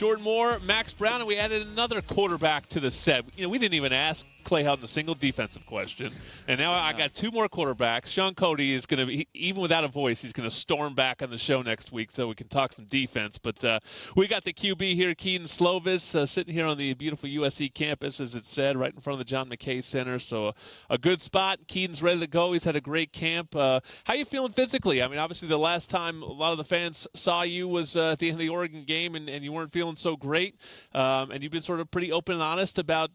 Jordan Moore, Max Brown, and we added another quarterback to the set. We didn't even ask Clay Houghton a single defensive question, and now I got two more quarterbacks. Sean Cody is going to be, even without a voice, he's going to storm back on the show next week so we can talk some defense. But we got the QB here, Kedon Slovis, sitting here on the beautiful USC campus, as it said, right in front of the John McKay Center. So a good spot. Kedon's ready to go. He's had a great camp. How you feeling physically? I mean, obviously the last time a lot of the fans saw you was at the end of the Oregon game, and you weren't feeling so great. And you've been sort of pretty open and honest about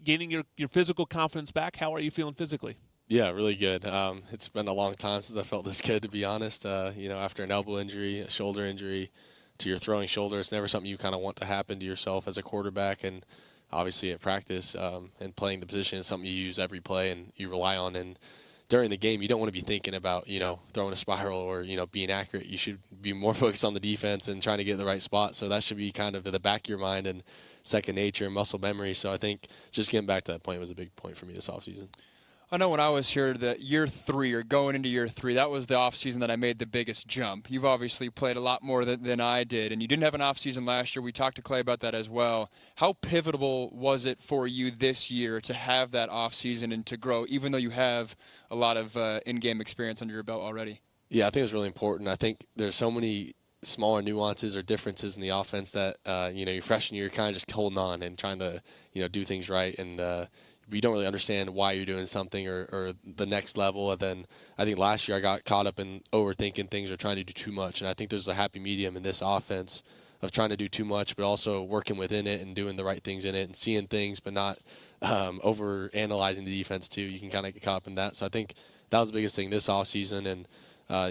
gaining your physical confidence back. How are you feeling physically? Yeah, really good. It's been a long time since I felt this good, to be honest. After an elbow injury, a shoulder injury to your throwing shoulder, it's never something you kind of want to happen to yourself as a quarterback. And obviously at practice and playing the position is something you use every play and you rely on. And during the game, you don't want to be thinking about, throwing a spiral or, being accurate. You should be more focused on the defense and trying to get in the right spot. So that should be kind of at the back of your mind and second nature and muscle memory. So I think just getting back to that point was a big point for me this offseason. I know when I was here, that year 3 or going into year 3, that was the offseason that I made the biggest jump. You've obviously played a lot more than I did, and you didn't have an offseason last year. We talked to Clay about that as well. How pivotal was it for you this year to have that offseason and to grow, even though you have a lot of in-game experience under your belt already? Yeah, I think it was really important. I think there's so many smaller nuances or differences in the offense that, your freshman year, you're kind of just holding on and trying to, do things right. And you don't really understand why you're doing something or the next level. And then I think last year I got caught up in overthinking things or trying to do too much. And I think there's a happy medium in this offense of trying to do too much, but also working within it and doing the right things in it and seeing things, but not over analyzing the defense too. You can kind of get caught up in that. So I think that was the biggest thing this offseason. And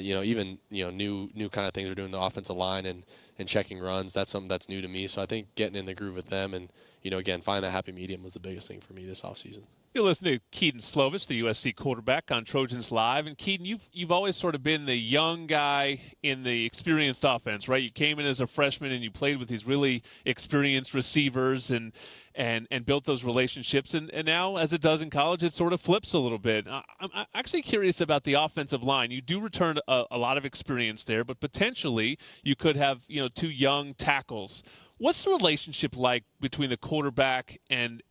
even new kind of things we're doing the offensive line and checking runs. That's something that's new to me. So I think getting in the groove with them and again finding that happy medium was the biggest thing for me this offseason. You're listening to Kedon Slovis, the USC quarterback on Trojans Live. And Kedon, you've always sort of been the young guy in the experienced offense, right? You came in as a freshman and you played with these really experienced receivers and built those relationships. And now, as it does in college, it sort of flips a little bit. I'm actually curious about the offensive line. You do return a lot of experience there, but potentially you could have, 2 young tackles. What's the relationship like between the quarterback and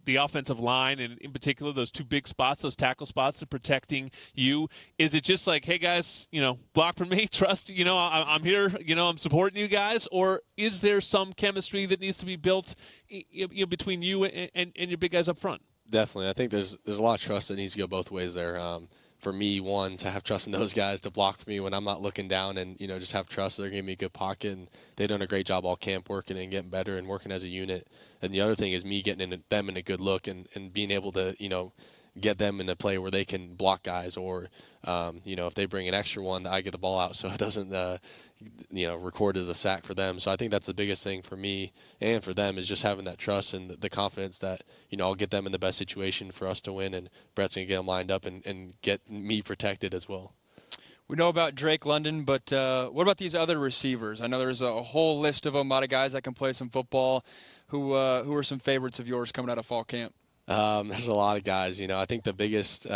the offensive line, and in particular those 2 big spots, those tackle spots, that protecting you? Is it just like, hey guys, block for me, trust, I'm here, I'm supporting you guys, or is there some chemistry that needs to be built between you and your big guys up front? Definitely. I think there's a lot of trust that needs to go both ways there. For me, one, to have trust in those guys to block for me when I'm not looking down and, just have trust that they're giving me a good pocket. And they've done a great job all camp working and getting better and working as a unit. And the other thing is me getting them in a good look and being able to, get them in a play where they can block guys or, if they bring an extra one, I get the ball out so it doesn't, record as a sack for them. So I think that's the biggest thing for me and for them is just having that trust and the confidence that, I'll get them in the best situation for us to win, and Brett's going to get them lined up and get me protected as well. We know about Drake London, but what about these other receivers? I know there's a whole list of them, a lot of guys that can play some football. Who are some favorites of yours coming out of fall camp? There's a lot of guys. I think the biggest,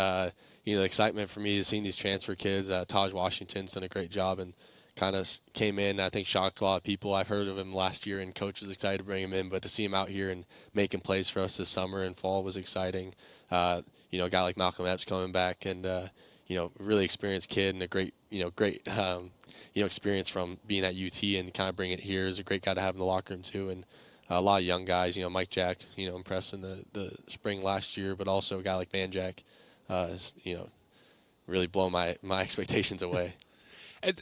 excitement for me is seeing these transfer kids. Taj Washington's done a great job and kind of came in, I think, shocked a lot of people. I've heard of him last year, and coach was excited to bring him in. But to see him out here and making plays for us this summer and fall was exciting. A guy like Malcolm Epps coming back and, really experienced kid and a great experience from being at UT and kind of bringing it here is a great guy to have in the locker room too. And a lot of young guys, Mike Jack, impressed in the spring last year, but also a guy like Van Jack, really blown my expectations away. And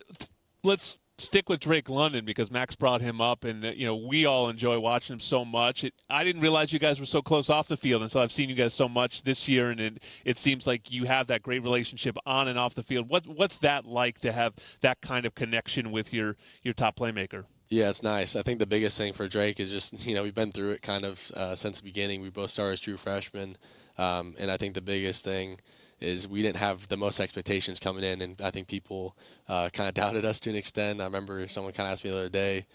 let's stick with Drake London because Max brought him up, and we all enjoy watching him so much. I didn't realize you guys were so close off the field until I've seen you guys so much this year, and it seems like you have that great relationship on and off the field. What's that like to have that kind of connection with your top playmaker? Yeah, it's nice. I think the biggest thing for Drake is just, we've been through it kind of since the beginning. We both started as true freshmen, and I think the biggest thing is we didn't have the most expectations coming in, and I think people kind of doubted us to an extent. I remember someone kind of asked me the other day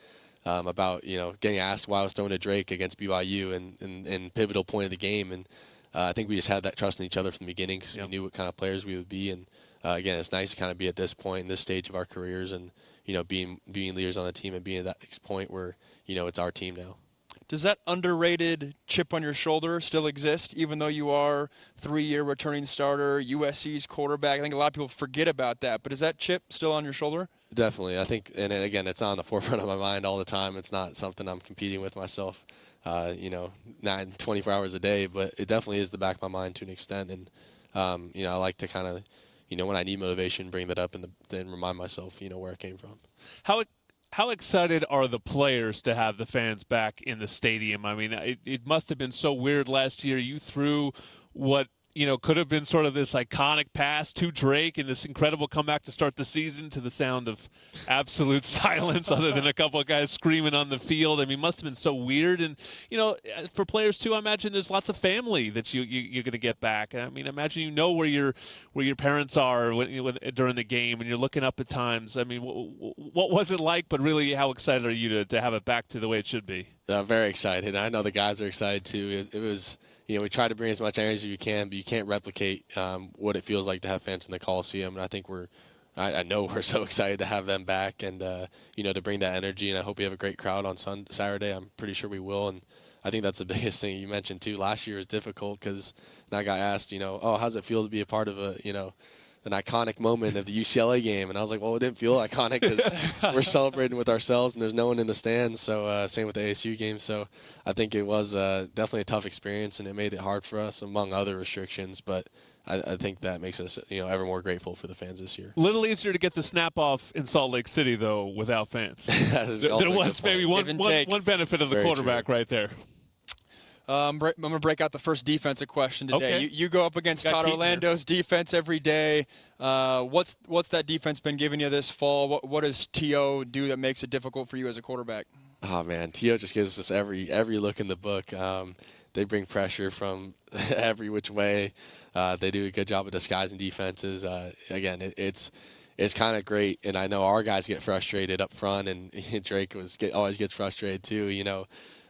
about, getting asked why I was throwing to Drake against BYU and pivotal point of the game, and I think we just had that trust in each other from the beginning because we knew what kind of players we would be, and again, it's nice to kind of be at this point in this stage of our careers and, being leaders on the team and being at that point where, it's our team now. Does that underrated chip on your shoulder still exist, even though you are 3-year returning starter, USC's quarterback? I think a lot of people forget about that, but is that chip still on your shoulder? Definitely. I think, and again, it's on the forefront of my mind all the time. It's not something I'm competing with myself, not 24 hours a day, but it definitely is the back of my mind to an extent. And, I like to kind of, when I need motivation, bring that up and then remind myself, where it came from. How excited are the players to have the fans back in the stadium? I mean, it must have been so weird last year. You threw what could have been sort of this iconic pass to Drake and this incredible comeback to start the season to the sound of absolute silence other than a couple of guys screaming on the field. I mean, it must have been so weird. And, for players, too, I imagine there's lots of family that you're going to get back. I mean, imagine where your parents are during the game and you're looking up at times. I mean, what was it like? But really, how excited are you to have it back to the way it should be? Very excited. I know the guys are excited, too. It was – we try to bring as much energy as you can, but you can't replicate what it feels like to have fans in the Coliseum. And I think I know we're so excited to have them back and, to bring that energy. And I hope we have a great crowd on Saturday. I'm pretty sure we will. And I think that's the biggest thing you mentioned, too. Last year was difficult because I got asked, how does it feel to be a part of an iconic moment of the UCLA game? And I was like, well, it didn't feel iconic because we're celebrating with ourselves and there's no one in the stands. So same with the ASU game. So I think it was definitely a tough experience and it made it hard for us among other restrictions. But I think that makes us, ever more grateful for the fans this year. A little easier to get the snap off in Salt Lake City, though, without fans. That is there was maybe one benefit of the quarterback right there. I'm going to break out the first defensive question today. Okay. You go up against Todd Orlando's defense every day. What's that defense been giving you this fall? What does T.O. do that makes it difficult for you as a quarterback? Oh, man, T.O. just gives us every look in the book. They bring pressure from every which way. They do a good job of disguising defenses. Again, it's kind of great, and I know our guys get frustrated up front, and Drake always gets frustrated too,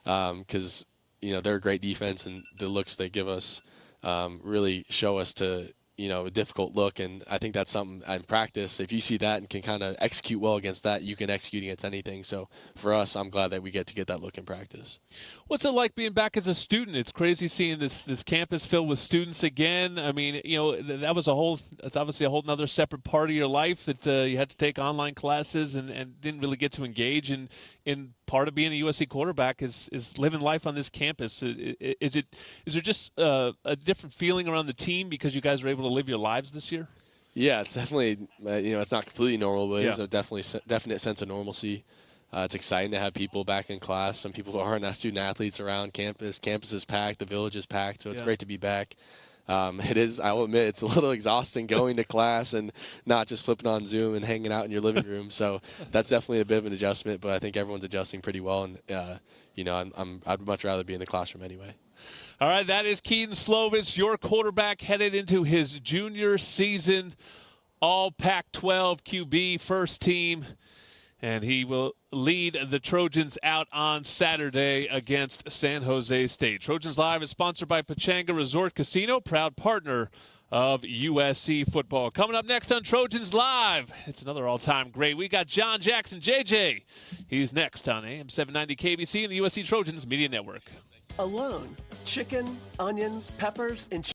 because they're a great defense, and the looks they give us really show us to, a difficult look. And I think that's something in practice. If you see that and can kind of execute well against that, you can execute against anything. So for us, I'm glad that we get that look in practice. What's it like being back as a student? It's crazy seeing this campus filled with students again. I mean, it's obviously a whole nother separate part of your life that you had to take online classes and didn't really get to engage in part of being a USC quarterback is living life on this campus. Is there just a different feeling around the team because you guys are able to live your lives this year? Yeah, it's definitely, it's not completely normal, but it's a definite sense of normalcy. It's exciting to have people back in class. Some people aren't student athletes around campus. Campus is packed. The village is packed, so it's great to be back. It is, I will admit, it's a little exhausting going to class and not just flipping on Zoom and hanging out in your living room. So that's definitely a bit of an adjustment, but I think everyone's adjusting pretty well. And, I'd much rather be in the classroom anyway. All right, that is Kedon Slovis, your quarterback headed into his junior season, all Pac-12 QB, first team. And he will lead the Trojans out on Saturday against San Jose State. Trojans Live is sponsored by Pechanga Resort Casino, proud partner of USC football. Coming up next on Trojans Live, it's another all-time great. We got John Jackson, JJ. He's next on AM 790 KBC and the USC Trojans Media Network. Alone, chicken, onions, peppers, and